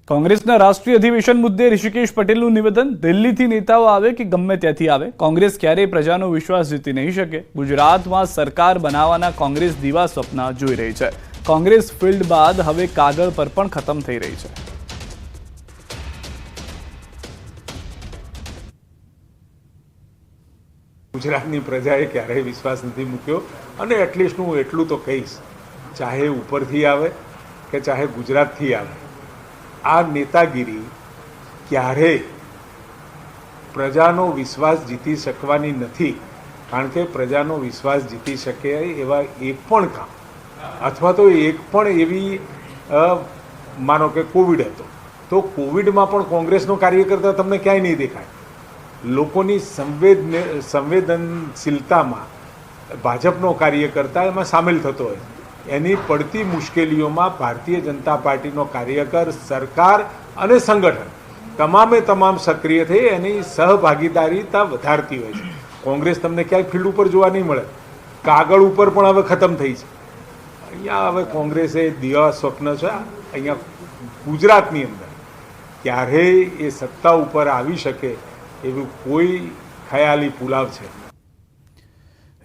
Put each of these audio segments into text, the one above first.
કોંગ્રેસના રાષ્ટ્રીય અધિવેશન મુદ્દે ઋષિકેશ પટેલનું નિવેદન, દિલ્હીથી નેતાઓ આવે કે ગમે ત્યાંથી આવે, કોંગ્રેસ ક્યારેય પ્રજાનો વિશ્વાસ જીતી નહીં શકે. ગુજરાતમાં સરકાર બનાવવાના કોંગ્રેસ દીવા સ્વપ્ન જોઈ રહી છે. કોંગ્રેસ ફિલ્ડ બાદ હવે કાગળ પર પણ ખતમ થઈ રહી છે. ગુજરાતની પ્રજાએ ક્યારેય વિશ્વાસ નથી મૂક્યો અને એટલીસ્ટ હું એટલું તો કહીશ, ચાહે ઉપરથી આવે કે ચાહે ગુજરાતથી આવે, આ નેતાગીરી ક્યારેય પ્રજાનો વિશ્વાસ જીતી શકવાની નથી. કારણ કે પ્રજાનો વિશ્વાસ જીતી શકે એવા એક પણ કામ અથવા તો એક પણ એવી માનો કે કોવિડ હતો તો કોવિડમાં પણ કોંગ્રેસનો કાર્યકર્તા તમને ક્યાંય નહીં દેખાય. લોકોની સંવેદનશીલતામાં ભાજપનો કાર્યકર્તા એમાં સામેલ થતો હોય. એની પડતી મુશ્કેલીઓમાં ભારતીય જનતા પાર્ટીનો કાર્યકર, સરકાર અને સંગઠન તમામ સક્રિય થઈ એની સહભાગીદારીતા વધારતી હોય છે. કોંગ્રેસ તમને ક્યાંય ફિલ્ડ ઉપર જોવા નહીં મળે, કાગળ ઉપર પણ હવે ખતમ થઈ છે. અહીંયા હવે કોંગ્રેસે દિવા સ્વપ્ન છે. અહીંયા ગુજરાતની અંદર ક્યારેય એ સત્તા ઉપર આવી શકે એવું કોઈ ખયાલી પુલાવ છે.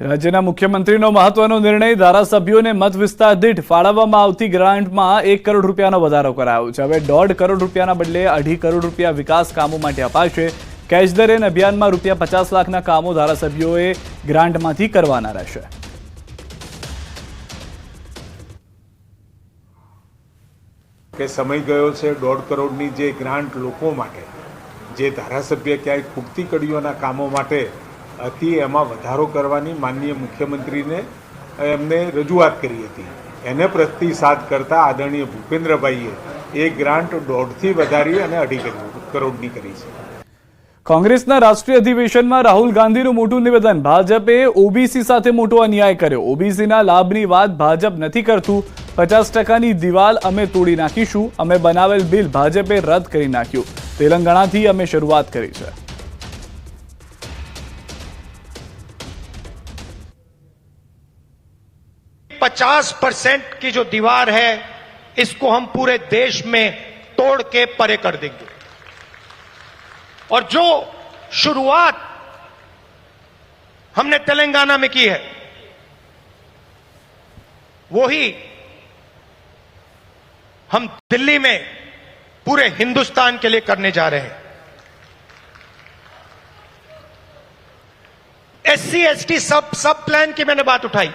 રાજ્યના મુખ્યમંત્રીનો મહત્વનો નિર્ણય, ધારાસભ્યોને મત વિસ્તાર દીઠ ફાળવવામાં આવતી ગ્રાન્ટમાં 1 કરોડ રૂપિયાનો વધારો કરાયો છે. હવે 1.5 કરોડ રૂપિયાના બદલે 2.5 કરોડ રૂપિયા વિકાસ કામો માટે અપાશે. કેશ ધ રેન અભિયાનમાં ₹50 લાખના કામો ધારાસભ્યોએ ગ્રાન્ટમાંથી કરવાના રહેશે. કે સમય ગયો છે 1.5 કરોડની જે ગ્રાન્ટ લોકો માટે, જે ધારાસભ્ય ક્યાંય ખૂટતી કડીઓના કામો માટે હતી, એમાં વધારો કરવાની માનનીય મુખ્યમંત્રીને એમને રજૂઆત કરી હતી. એને પ્રતિસાદ કરતા આદરણીય ભૂપેન્દ્રભાઈએ એ ગ્રાન્ટ 1.5થી વધારી અને 2.5 કરોડની કરી છે. કોંગ્રેસના રાષ્ટ્રીય અધિવેશનમાં રાહુલ ગાંધીનું મોટું નિવેદન, ભાજપે ઓબીસી સાથે મોટો અન્યાય કર્યો. ઓબીસીના લાભની વાત ભાજપ નથી કરતું. 50%ની દિવાલ અમે તોડી નાખીશું. અમે બનાવેલ બિલ ભાજપે રદ કરી નાખ્યું. તેલંગાણાથી અમે શરૂઆત કરી છે. %50 की जो दीवार है इसको हम पूरे देश में तोड़ के परे कर देंगे. और जो शुरुआत हमने तेलंगाना में की है वो ही हम दिल्ली में पूरे हिंदुस्तान के लिए करने जा रहे हैं. SC ST सब प्लान की मैंने बात उठाई.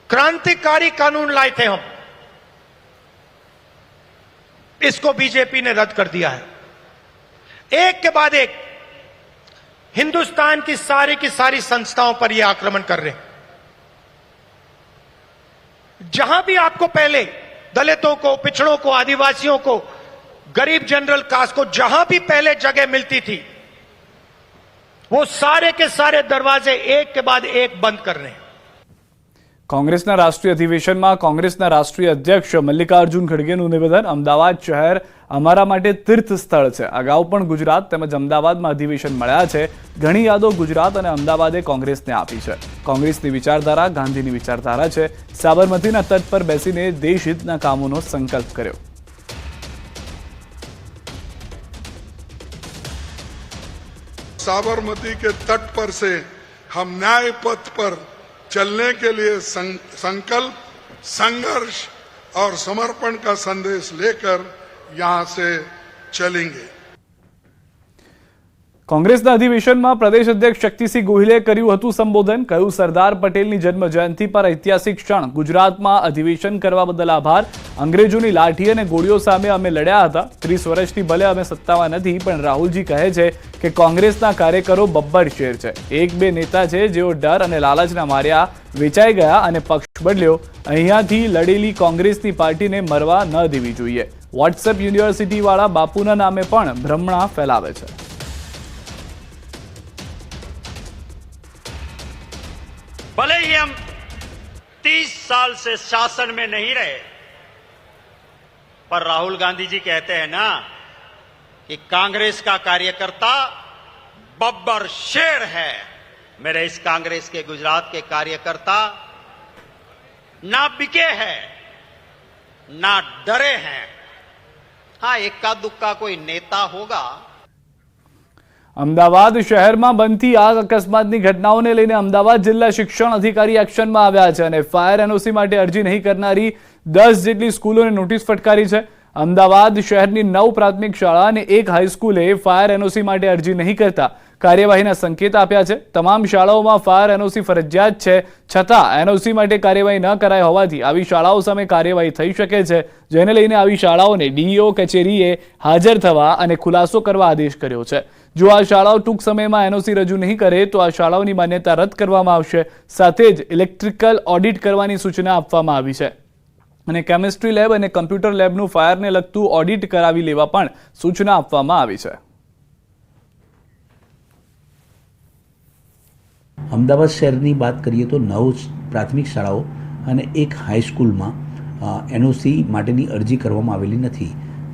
क्रांतिकारी कानून लाए थे हम, इसको बीजेपी ने रद्द कर दिया है. एक के बाद एक हिंदुस्तान की सारी संस्थाओं पर यह आक्रमण कर रहे हैं. जहां भी आपको पहले दलितों को, पिछड़ों को, आदिवासियों को, गरीब जनरल कास्ट को जहां भी पहले जगह मिलती थी वो सारे के सारे दरवाजे एक के बाद एक बंद कर रहे हैं. કોંગ્રેસના રાષ્ટ્રીય અધિવેશનમાં કોંગ્રેસના રાષ્ટ્રીય અધ્યક્ષ મલ્લિકાર્જુન ખડગેનું નિવેદન, અમદાવાદ શહેર અમારા માટે તીર્થ સ્થળ છે. અગાઉ પણ ગુજરાત તેમજ અમદાવાદમાં અધિવેશન મળ્યા છે. ઘણી યાદો ગુજરાત અને અમદાવાદે કોંગ્રેસને આપી છે. કોંગ્રેસની વિચારધારા ગાંધીની વિચારધારા છે. સાબરમતીના તટ પર બેસીને દેશહિતના કામોનો સંકલ્પ કર્યો. साबरमती के तट पर से हम न्याय पथ पर चलने के लिए संकल्प, संघर्ष और समर्पण का संदेश लेकर यहां से चलेंगे. કોંગ્રેસના અધિવેશનમાં પ્રદેશ અધ્યક્ષ શક્તિસિંહ ગોહિલે કર્યું હતું સંબોધન. કહ્યું, સરદાર પટેલની જન્મ જયંતિ પર ઐતિહાસિક ક્ષણ. ગુજરાતમાં અધિવેશન કરવા બદલ આભાર. અંગ્રેજોની લાઠી અને ગોળીઓ સામે અમે લડ્યા હતા. 30 વર્ષથી ભલે અમે સત્તામાં નથી, પણ રાહુલજી કહે છે કે કોંગ્રેસના કાર્યકરો બબ્બર શેર છે. 1-2 નેતા છે જેઓ ડર અને લાલચના માર્યા વેચાઈ ગયા અને પક્ષ બદલ્યો. અહીંયાથી લડેલી કોંગ્રેસની પાર્ટીને મરવા ન દેવી જોઈએ. વોટ્સએપ યુનિવર્સિટી વાળા બાપુના નામે પણ ભ્રમણા ફેલાવે છે. भले ही हम 30 साल से शासन में नहीं रहे, पर राहुल गांधी जी कहते हैं ना कि कांग्रेस का कार्यकर्ता बब्बर शेर है. मेरे इस कांग्रेस के गुजरात के कार्यकर्ता ना बिके हैं, ना डरे हैं, हाँ इक्का दुक्का कोई नेता होगा। અમદાવાદ શહેરમાં બનતી આગ અકસ્માતની ઘટનાઓને લઈને અમદાવાદ જિલ્લા શિક્ષણ અધિકારી એક્શનમાં આવ્યા છે અને ફાયર એનઓસી માટે અરજી નહીં કરનારી 10 જેટલી સ્કૂલોને નોટિસ ફટકારી છે। અમદાવાદ શહેરની 9 પ્રાથમિક શાળા અને 1 હાઈસ્કૂલે ફાયર એનઓસી માટે અરજી નહીં કરતા કાર્યવાહીના સંકેત આપ્યા છે। તમામ શાળાઓમાં ફાયર એનઓસી ફરજિયાત છે, છતાં એનઓસી માટે કાર્યવાહી ન કરાઈ હોવાથી આવી શાળાઓ સામે કાર્યવાહી થઈ શકે છે, જેને લઈને આવી શાળાઓને ડીઈઓ કચેરીએ હાજર થવા અને ખુલાસો કરવા આદેશ કર્યો છે। જો આ શાળાઓ ટૂંક સમયમાં એનઓસી રજૂ નહીં કરે તો આ શાળાઓની માન્યતા રદ કરવામાં આવશે। સાથે જ ઇલેક્ટ્રિકલ ઓડિટ કરવાની સૂચના આપવામાં આવી છે અને કેમિસ્ટ્રી લેબ અને કમ્પ્યુટર લેબનું ફાયરને લગતું ઓડિટ કરાવી લેવા પણ સૂચના આપવામાં આવી છે। અમદાવાદ શહેરની વાત કરીએ તો 9 પ્રાથમિક શાળાઓ અને 1 હાઈસ્કૂલમાં એનઓસી માટેની અરજી કરવામાં આવેલી નથી।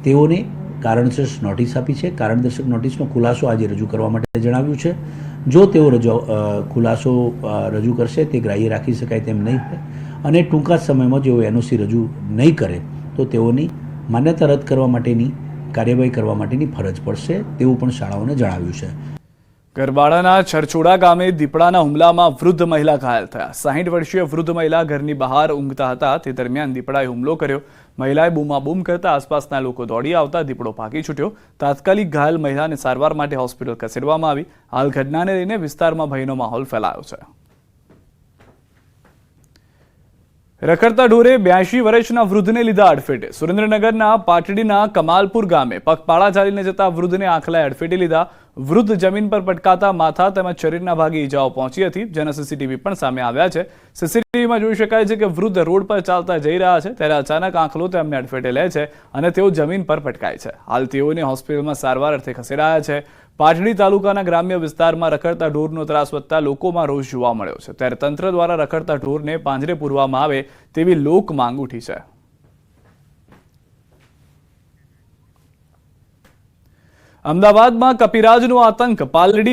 તેઓને કારણસર નોટિસ આપી છે। કારણદર્શક નોટિસનો ખુલાસો આજે રજૂ કરવા માટે જણાવ્યું છે। જો તેઓ ખુલાસો રજૂ કરશે તે ગ્રાહ્ય રાખી શકાય તેમ નહીં હોય અને ટૂંકા સમયમાં જેઓ એનઓસી રજૂ નહીં કરે તો તેઓની માન્યતા રદ કરવા માટેની કાર્યવાહી કરવા માટેની ફરજ પડશે તેવું પણ શાળાઓને જણાવ્યું છે। ગરબાડાના છરછોડા ગામે દીપડાના હુમલામાં વૃદ્ધ મહિલા ઘાયલ થયા। 60 વર્ષીય વૃદ્ધ મહિલા ઘરની બહાર ઊંઘતા હતા તે દરમિયાન દીપડાએ હુમલો કર્યો। મહિલાએ બૂમાબૂમ કરતા આસપાસના લોકો દોડી આવતા દીપડો ભાગી છૂટ્યો। તાત્કાલિક ઘાયલ મહિલાને સારવાર માટે હોસ્પિટલ ખસેડવામાં આવી। હાલ ઘટનાને લઈને વિસ્તારમાં ભયનો માહોલ ફેલાયો છે। રખડતા ઢોરે 82 વર્ષના વૃદ્ધને લીધા અડફેટે। સુરેન્દ્રનગરના પાટડીના કમાલપુર ગામે પગપાળા ચાલીને જતા વૃદ્ધને આંખલાએ અડફેટે લીધા। વૃદ્ધ જમીન પર પટકાતા માથા તેમજ શરીરના ભાગે ઈજાઓ પહોંચી હતી, જેના સીસીટીવી પણ સામે આવ્યા છે। સીસીટીવીમાં જોઈ શકાય છે કે વૃદ્ધ રોડ પર ચાલતા જઈ રહ્યા છે ત્યારે અચાનક આંખલો તેમને અડફેટે લે છે અને તેઓ જમીન પર પટકાય છે। હાલ તેઓને હોસ્પિટલમાં સારવાર અર્થે ખસેડાયા છે। પાટડી તાલુકાના ગ્રામ્ય વિસ્તારમાં રખડતા ઢોરનો ત્રાસ વધતા લોકોમાં રોષ જોવા મળ્યો છે, ત્યારે તંત્ર દ્વારા રખડતા ઢોરને પાંજરે પૂરવામાં આવે તેવી લોક માંગ ઉઠી છે। અમદાવાદમાં કપિરાજનો આતંક, પાલડી